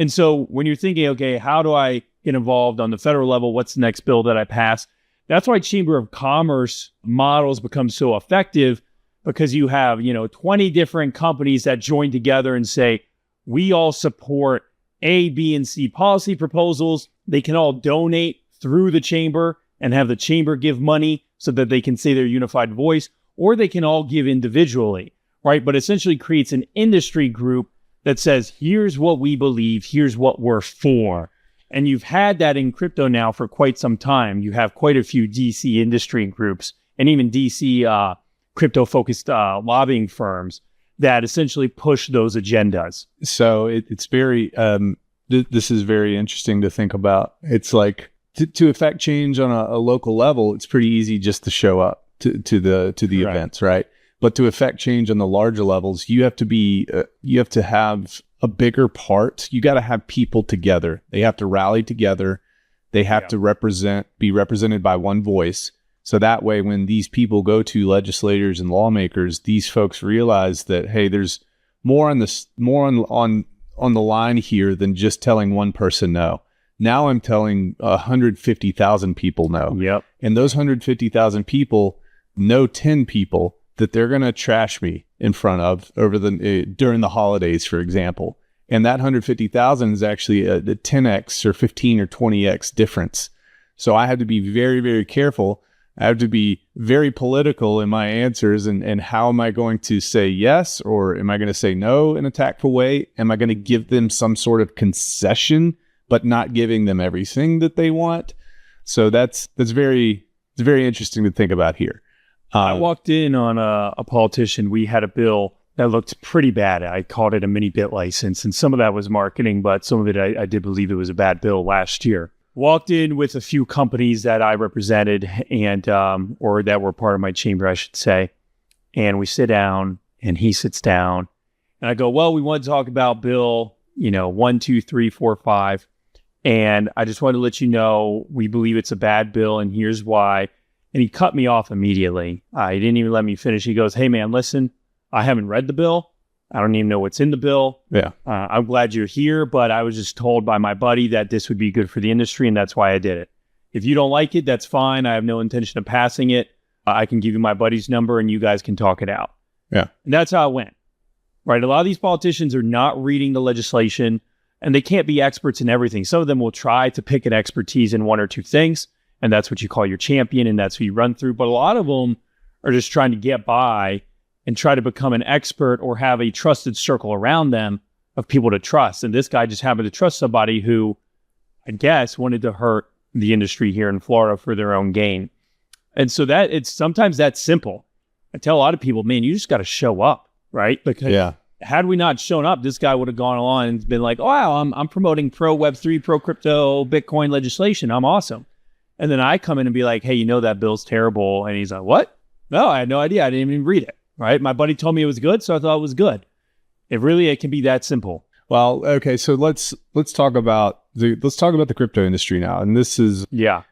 And so when you're thinking, okay, how do I get involved on the federal level? What's the next bill that I pass? That's why Chamber of Commerce models become so effective, because you have, 20 different companies that join together and say, we all support A, B, and C policy proposals. They can all donate through the chamber and have the chamber give money so that they can say their unified voice, or they can all give individually, right? But essentially creates an industry group that says, here's what we believe, here's what we're for. And you've had that in crypto now for quite some time. You have quite a few DC industry groups and even DC crypto-focused lobbying firms that essentially push those agendas. So it's very, this is very interesting to think about. It's like to affect change on a local level, it's pretty easy just to show up to the events, right? But to affect change on the larger levels, you have to have a bigger part. You got to have people together. They have to rally together. They have to be represented by one voice. So that way, when these people go to legislators and lawmakers, these folks realize that, hey, there's more on the line here than just telling one person no. Now I'm telling 150,000 people no. Yep. And those 150,000 people know 10 people that they're going to trash me in front of during the holidays, for example. And that 150,000 is actually a 10x or 15 or 20x difference. So I have to be very, very careful. I have to be very political in my answers and how am I going to say yes, or am I going to say no in a tactful way? Am I going to give them some sort of concession, but not giving them everything that they want? So it's very interesting to think about here. I walked in on a politician. We had a bill that looked pretty bad. I called it a mini bit license, and some of that was marketing, but some of it I did believe it was a bad bill last year. Walked in with a few companies that I represented and or that were part of my chamber, I should say. And we sit down and he sits down and I go, well, we want to talk about bill, 1, 2, 3, 4, 5. And I just want to let you know, we believe it's a bad bill and here's why. And he cut me off immediately. He didn't even let me finish. He goes, hey man, listen, I haven't read the bill. I don't even know what's in the bill. Yeah. I'm glad you're here, but I was just told by my buddy that this would be good for the industry, and that's why I did it. If you don't like it, that's fine. I have no intention of passing it. I can give you my buddy's number, and you guys can talk it out. Yeah. And that's how it went. Right? A lot of these politicians are not reading the legislation, and they can't be experts in everything. Some of them will try to pick an expertise in one or two things, and that's what you call your champion, and that's who you run through. But a lot of them are just trying to get by and try to become an expert or have a trusted circle around them of people to trust. And this guy just happened to trust somebody who, I guess, wanted to hurt the industry here in Florida for their own gain. And so it's sometimes that simple. I tell a lot of people, man, you just got to show up, right? Because had we not shown up, this guy would have gone along and been like, oh, wow, I'm promoting pro Web3, pro crypto, Bitcoin legislation. I'm awesome. And then I come in and be like, hey, that bill's terrible. And he's like, what? No, I had no idea. I didn't even read it. Right? My buddy told me it was good, so I thought it was good. It can be that simple. Well, okay, so let's talk about the crypto industry now. And this is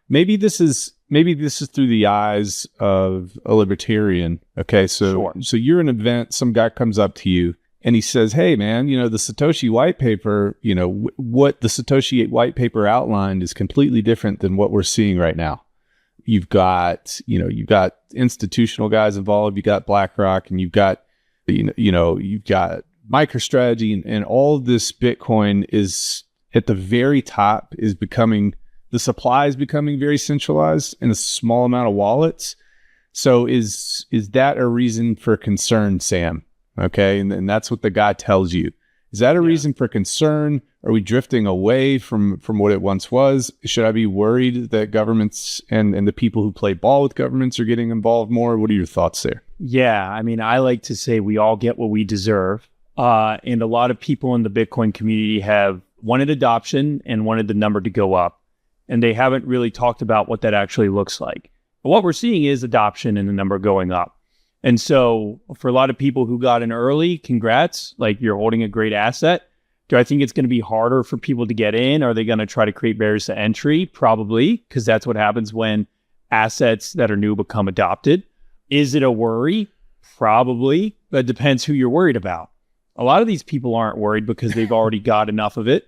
maybe this is through the eyes of a libertarian. Okay, so you're in an event, some guy comes up to you and he says, "Hey man, the Satoshi white paper, what the Satoshi white paper outlined is completely different than what we're seeing right now." You've got institutional guys involved, you got BlackRock, and you've got MicroStrategy, and all of this Bitcoin is at the very top, the supply is becoming very centralized in a small amount of wallets. So is that a reason for concern, Sam? Okay. And that's what the guy tells you. Is that a reason for concern? Are we drifting away from what it once was? Should I be worried that governments and the people who play ball with governments are getting involved more? What are your thoughts there? Yeah, I like to say we all get what we deserve. And a lot of people in the Bitcoin community have wanted adoption and wanted the number to go up. And they haven't really talked about what that actually looks like. But what we're seeing is adoption and the number going up. And so for a lot of people who got in early, congrats, like you're holding a great asset. Do I think it's going to be harder for people to get in? Are they going to try to create barriers to entry? Probably, because that's what happens when assets that are new become adopted. Is it a worry? Probably, but it depends who you're worried about. A lot of these people aren't worried because they've already got enough of it.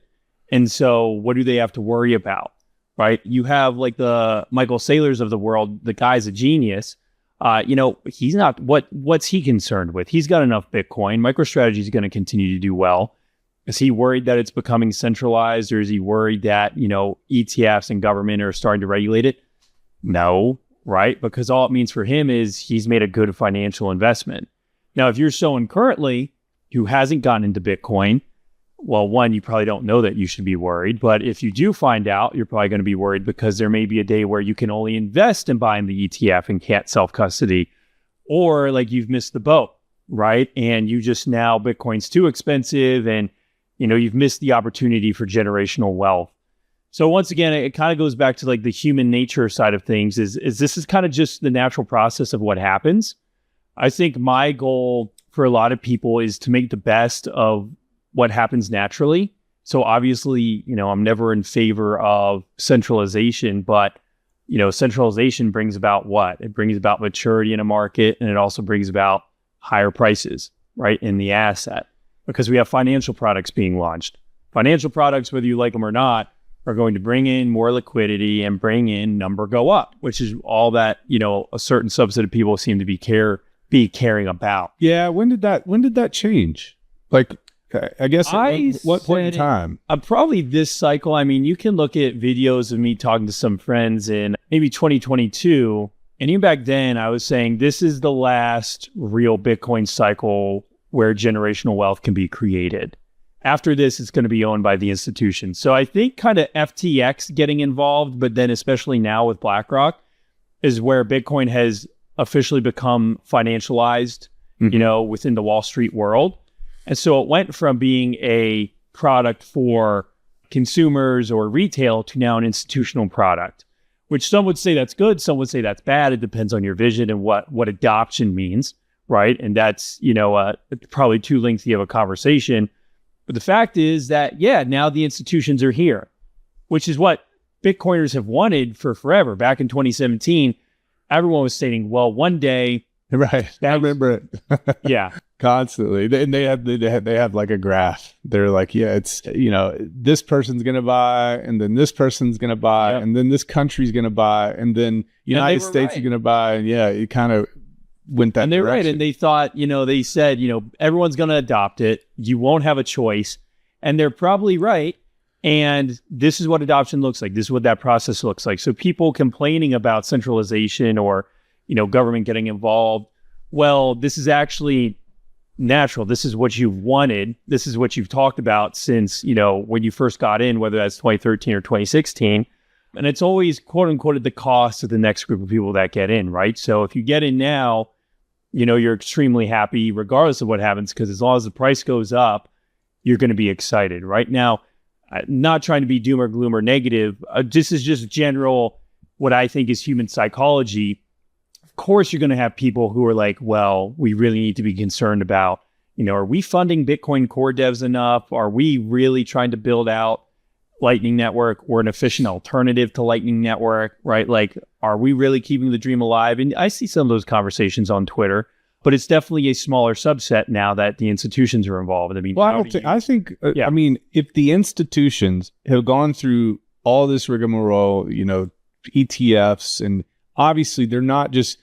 And so what do they have to worry about, right? You have like the Michael Saylors of the world, the guy's a genius. He's not, what's he concerned with? He's got enough Bitcoin. MicroStrategy is going to continue to do well. Is he worried that it's becoming centralized, or is he worried that, ETFs and government are starting to regulate it? No, right? Because all it means for him is he's made a good financial investment. Now, if you're someone currently who hasn't gotten into Bitcoin, well, one, you probably don't know that you should be worried. But if you do find out, you're probably going to be worried because there may be a day where you can only invest in buying the ETF and can't self-custody. or like you've missed the boat, right? And you just now Bitcoin's too expensive and, you've missed the opportunity for generational wealth. So once again, it kind of goes back to like the human nature side of things is this is kind of just the natural process of what happens. I think my goal for a lot of people is to make the best of what happens naturally. So obviously, I'm never in favor of centralization, but centralization brings about what? It brings about maturity in a market, and it also brings about higher prices, right, in the asset, because we have financial products being launched. Financial products, whether you like them or not, are going to bring in more liquidity and bring in number go up, which is all that, a certain subset of people seem to be caring about. Yeah. When did that change? Like, I guess at what point in time? Probably this cycle. I mean, you can look at videos of me talking to some friends in maybe 2022. And even back then, I was saying this is the last real Bitcoin cycle where generational wealth can be created. After this, it's going to be owned by the institutions. So I think kind of FTX getting involved, but then especially now with BlackRock, is where Bitcoin has officially become financialized, within the Wall Street world. And so it went from being a product for consumers or retail to now an institutional product, which some would say that's good. Some would say that's bad. It depends on your vision and what adoption means, right? And that's, probably too lengthy of a conversation. But the fact is that, now the institutions are here, which is what Bitcoiners have wanted for forever. Back in 2017, everyone was stating, well, one day. Right. I remember it. Yeah. Constantly. And they have like a graph. They're like, it's, this person's going to buy, and then this person's going to buy, and then this country's going to buy, and then United States is going to buy. And it kind of went that direction. And they're right. And they thought, they said, everyone's going to adopt it. You won't have a choice. And they're probably right. And this is what adoption looks like. This is what that process looks like. So people complaining about centralization or, government getting involved, well, this is actually natural. This is what you've wanted. This is what you've talked about since, when you first got in, whether that's 2013 or 2016. And it's always, quote unquote, at the cost of the next group of people that get in, right? So if you get in now, you're extremely happy regardless of what happens, because as long as the price goes up, you're going to be excited. Right now, not trying to be doom or gloom or negative. This is just general, what I think is human psychology. Of course, you're going to have people who are like, well, we really need to be concerned about, are we funding Bitcoin core devs enough? Are we really trying to build out Lightning Network or an efficient alternative to Lightning Network, right? Like, are we really keeping the dream alive? And I see some of those conversations on Twitter, but it's definitely a smaller subset now that the institutions are involved. I mean, I mean, if the institutions have gone through all this rigmarole, ETFs, and obviously they're not just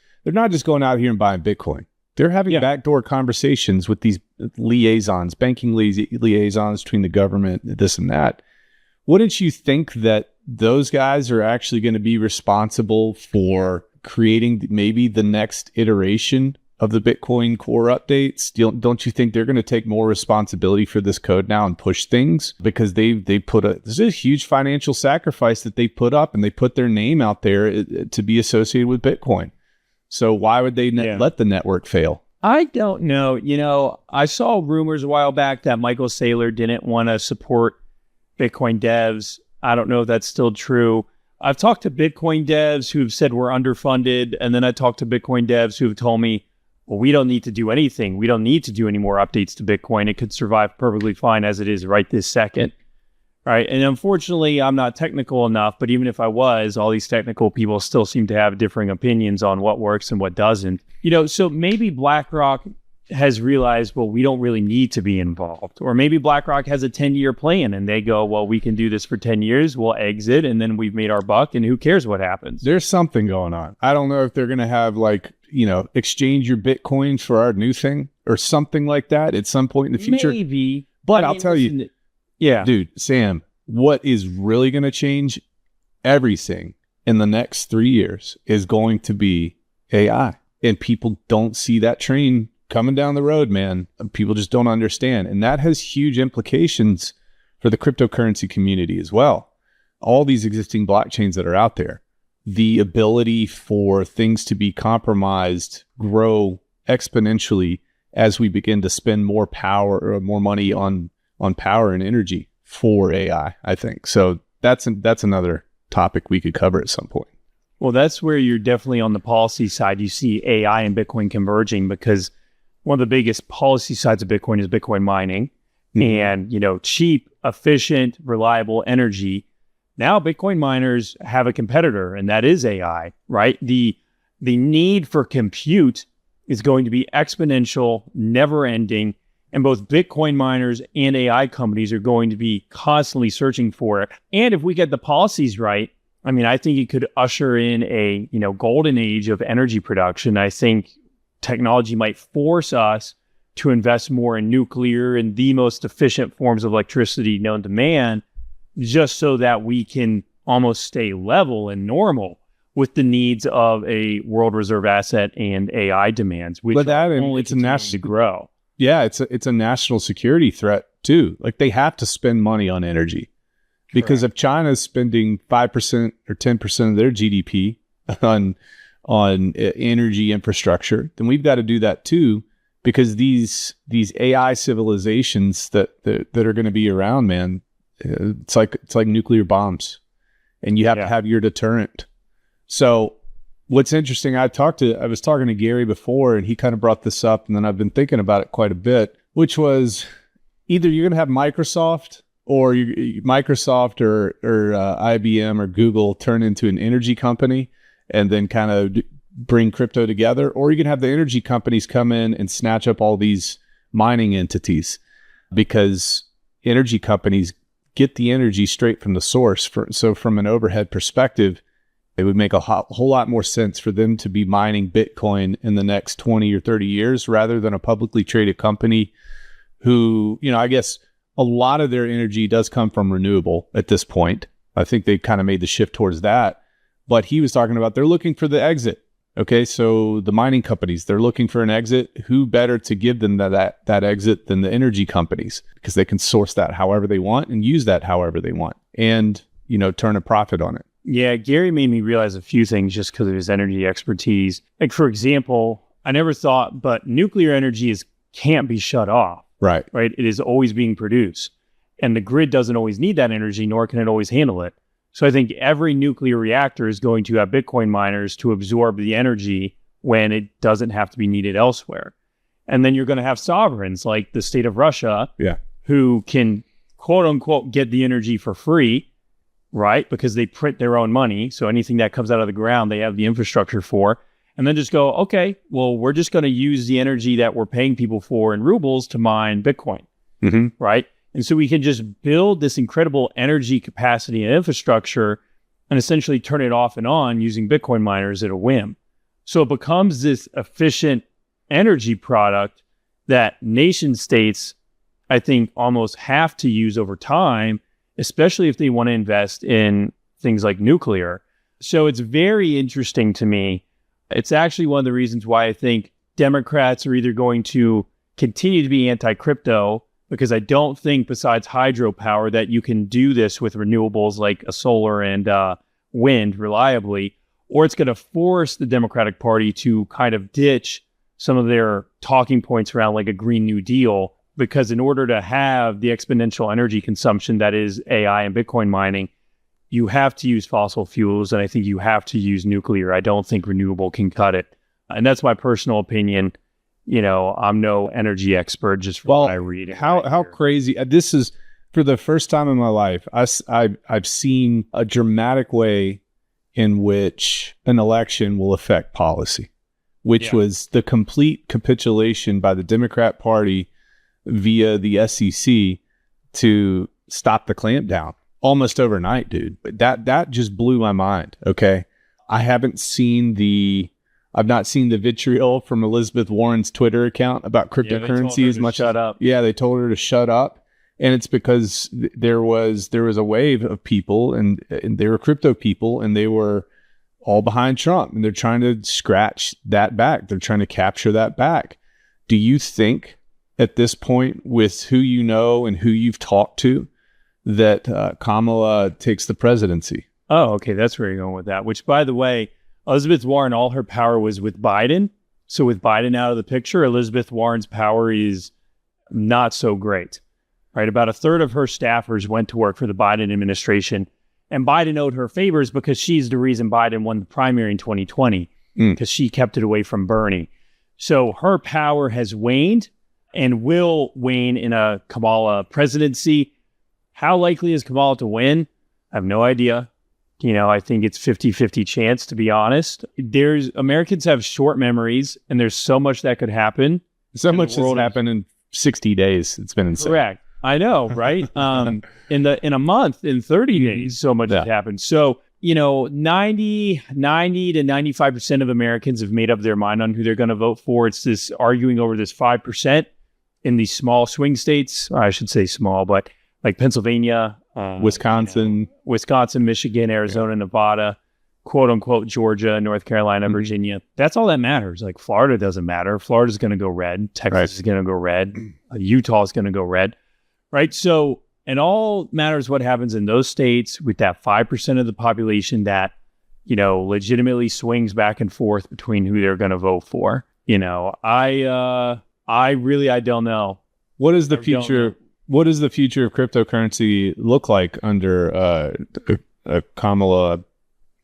going out here and buying Bitcoin. They're having backdoor conversations with these liaisons, banking liaisons between the government, this and that. Wouldn't you think that those guys are actually going to be responsible for creating maybe the next iteration of the Bitcoin core updates? Don't you think they're going to take more responsibility for this code now and push things? Because there's a huge financial sacrifice that they put up, and they put their name out there to be associated with Bitcoin. So why would they let the network fail? I don't know. I saw rumors a while back that Michael Saylor didn't want to support Bitcoin devs. I don't know if that's still true. I've talked to Bitcoin devs who've said we're underfunded. And then I talked to Bitcoin devs who've told me, well, we don't need to do anything. We don't need to do any more updates to Bitcoin. It could survive perfectly fine as it is right this second. Right. And unfortunately, I'm not technical enough, but even if I was, all these technical people still seem to have differing opinions on what works and what doesn't. So maybe BlackRock has realized, well, we don't really need to be involved. Or maybe BlackRock has a 10-year plan and they go, well, we can do this for 10 years. We'll exit and then we've made our buck and who cares what happens? There's something going on. I don't know if they're going to have exchange your Bitcoin for our new thing or something like that at some point in the future. Maybe. But I'll tell you, dude, Sam, what is really going to change everything in the next 3 years is going to be AI. And people don't see that train coming down the road, man. People just don't understand. And that has huge implications for the cryptocurrency community as well. All these existing blockchains that are out there, the ability for things to be compromised grow exponentially as we begin to spend more power or more money on power and energy for AI, I think. So that's another topic we could cover at some point. Well, that's where you're definitely on the policy side. You see AI and Bitcoin converging, because one of the biggest policy sides of Bitcoin is Bitcoin mining. And, cheap, efficient, reliable energy. Now Bitcoin miners have a competitor, and that is AI, right? The need for compute is going to be exponential, never ending. And both Bitcoin miners and AI companies are going to be constantly searching for it. And if we get the policies right, I think it could usher in a, golden age of energy production. I think technology might force us to invest more in nuclear and the most efficient forms of electricity known to man, just so that we can almost stay level and normal with the needs of a world reserve asset and AI demands, which only continue to grow. Yeah, it's a national security threat too. Like, they have to spend money on energy. Because if China is spending 5% or 10% of their GDP on energy infrastructure, then we've got to do that too. Because these AI civilizations that are going to be around, man, it's like nuclear bombs, and you have to have your deterrent. So what's interesting, I was talking to Gary before, and he kind of brought this up, and then I've been thinking about it quite a bit, which was either you're going to have Microsoft or IBM or Google turn into an energy company and then kind of bring crypto together, or you can have the energy companies come in and snatch up all these mining entities, because energy companies get the energy straight from the source. So from an overhead perspective, it would make a whole lot more sense for them to be mining Bitcoin in the next 20 or 30 years rather than a publicly traded company who, I guess a lot of their energy does come from renewable at this point. I think they've kind of made the shift towards that. But he was talking about they're looking for the exit. Okay, so the mining companies, they're looking for an exit. Who better to give them that exit than the energy companies? Because they can source that however they want and use that however they want and, turn a profit on it. Yeah, Gary made me realize a few things just because of his energy expertise. Like, for example, I never thought, but nuclear energy can't be shut off. Right. It is always being produced. And the grid doesn't always need that energy, nor can it always handle it. So I think every nuclear reactor is going to have Bitcoin miners to absorb the energy when it doesn't have to be needed elsewhere. And then you're going to have sovereigns like the state of Russia, who can, quote unquote, get the energy for free, right? Because they print their own money. So anything that comes out of the ground, they have the infrastructure for. And then just go, okay, well, we're just going to use the energy that we're paying people for in rubles to mine Bitcoin, right? And so we can just build this incredible energy capacity and infrastructure and essentially turn it off and on using Bitcoin miners at a whim. So it becomes this efficient energy product that nation states, I think, almost have to use over time, especially if they want to invest in things like nuclear. So it's very interesting to me. It's actually one of the reasons why I think Democrats are either going to continue to be anti-crypto, because I don't think, besides hydropower, that you can do this with renewables like solar and wind reliably, or it's going to force the Democratic Party to kind of ditch some of their talking points around like a Green New Deal, because in order to have the exponential energy consumption that is AI and Bitcoin mining, you have to use fossil fuels, and I think you have to use nuclear. I don't think renewable can cut it. And that's my personal opinion. I'm no energy expert, just from what I read. How crazy. This is, for the first time in my life, I've seen a dramatic way in which an election will affect policy, which was the complete capitulation by the Democrat Party via the SEC to stop the clampdown almost overnight, dude. But that just blew my mind. Okay. I've not seen the vitriol from Elizabeth Warren's Twitter account about cryptocurrency as much. Shut up. Yeah, they told her to shut up. And it's because there was a wave of people and they were crypto people, and they were all behind Trump, and they're trying to scratch that back. They're trying to capture that back. Do you think at this point, with who you know and who you've talked to, that Kamala takes the presidency? Oh, okay. That's where you're going with that. Which, by the way, Elizabeth Warren, all her power was with Biden. So with Biden out of the picture, Elizabeth Warren's power is not so great, right? About a third of her staffers went to work for the Biden administration. And Biden owed her favors because she's the reason Biden won the primary in 2020, because she kept it away from Bernie. So her power has waned and will wane in a Kamala presidency. How likely is Kamala to win? I have no idea. I think it's 50-50 chance, to be honest. Americans have short memories, and there's so much that could happen. So much has happened in 60 days. It's been insane. Correct. I know, right? In a month, in 30 days, so much has happened. So, 90 to 95% of Americans have made up their mind on who they're going to vote for. It's this arguing over this 5% in these small swing states. I should say small, but like Pennsylvania, Wisconsin, Michigan, Arizona, Nevada, quote unquote, Georgia, North Carolina, Virginia. That's all that matters. Like Florida doesn't matter. Florida's going to go red. Texas is going to go red. Utah is going to go red. Right. So it all matters what happens in those states with that 5% of the population that, legitimately swings back and forth between who they're going to vote for. I don't know. What is the future? What does the future of cryptocurrency look like under a Kamala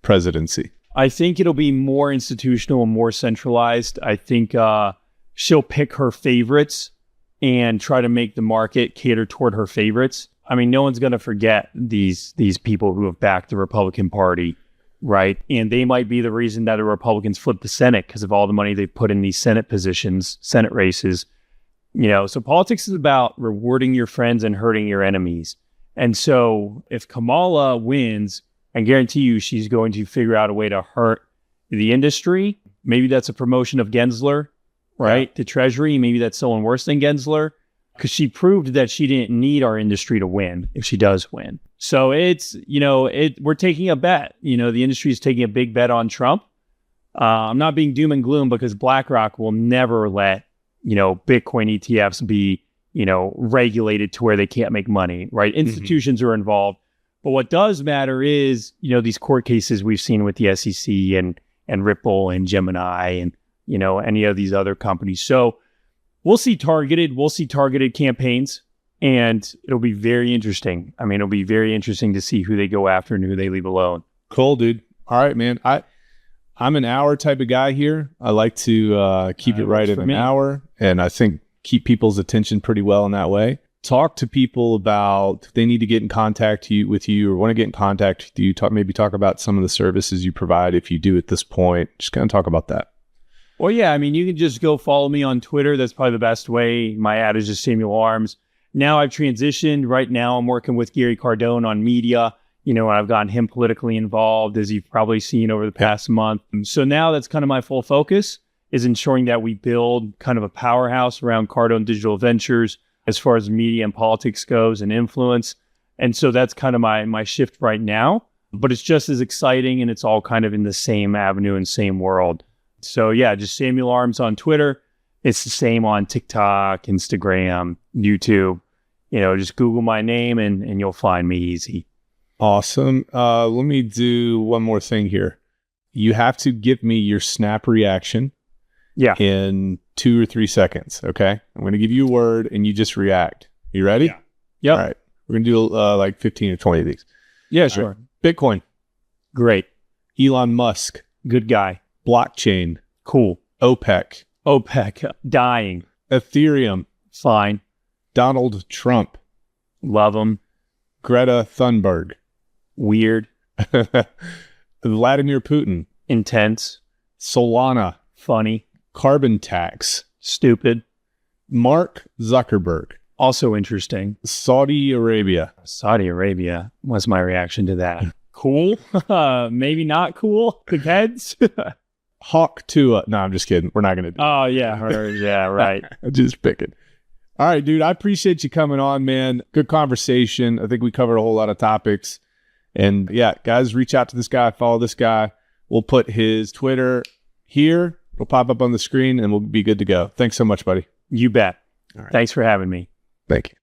presidency? I think it'll be more institutional and more centralized. I think she'll pick her favorites and try to make the market cater toward her favorites. I mean, no one's going to forget these people who have backed the Republican Party, right? And they might be the reason that the Republicans flipped the Senate because of all the money they put in these Senate positions, Senate races. So politics is about rewarding your friends and hurting your enemies. And so if Kamala wins, I guarantee you she's going to figure out a way to hurt the industry. Maybe that's a promotion of Gensler, right, to Treasury. Maybe that's someone worse than Gensler, because she proved that she didn't need our industry to win if she does win. So it's, we're taking a bet. The industry is taking a big bet on Trump. I'm not being doom and gloom because BlackRock will never let, Bitcoin ETFs be, regulated to where they can't make money, right? Institutions are involved. But what does matter is, these court cases we've seen with the SEC and Ripple and Gemini and, any of these other companies. So we'll see targeted campaigns, and it'll be very interesting. I mean, it'll be very interesting to see who they go after and who they leave alone. Cool, dude. All right, man. I'm an hour type of guy here. I like to keep it right at an hour, and I think keep people's attention pretty well in that way. Talk to people about if they need to get in contact with you or want to get in contact with you. Talk about some of the services you provide if you do at this point. Just kind of talk about that. Well, yeah, I mean, you can just go follow me on Twitter. That's probably the best way. My ad is just Samuel Arms. Now I've transitioned. Right now I'm working with Gary Cardone on media. And I've gotten him politically involved, as you've probably seen over the past month. So now that's kind of my full focus, is ensuring that we build kind of a powerhouse around Cardone Digital Ventures as far as media and politics goes and influence. And so that's kind of my shift right now. But it's just as exciting, and it's all kind of in the same avenue and same world. So yeah, just Samuel Arms on Twitter. It's the same on TikTok, Instagram, YouTube. Just Google my name and you'll find me easy. Awesome. Let me do one more thing here. You have to give me your snap reaction in 2 or 3 seconds, okay? I'm going to give you a word and you just react. You ready? Yeah. Yep. All right. We're going to do like 15 or 20 of these. Yeah, sure. Right. Bitcoin. Great. Elon Musk. Good guy. Blockchain. Cool. OPEC. Dying. Ethereum. Fine. Donald Trump. Love him. Greta Thunberg. Weird. Vladimir Putin. Intense. Solana. Funny. Carbon tax. Stupid. Mark Zuckerberg. Also interesting. Saudi Arabia. Saudi Arabia. What's my reaction to that? Cool. Maybe not cool. Depends. Hawk Tua. No, I'm just kidding. We're not going to do Oh, yeah. Yeah, right. Just picking. All right, dude. I appreciate you coming on, man. Good conversation. I think we covered a whole lot of topics. And yeah, guys, reach out to this guy. Follow this guy. We'll put his Twitter here. It'll pop up on the screen and we'll be good to go. Thanks so much, buddy. You bet. All right. Thanks for having me. Thank you.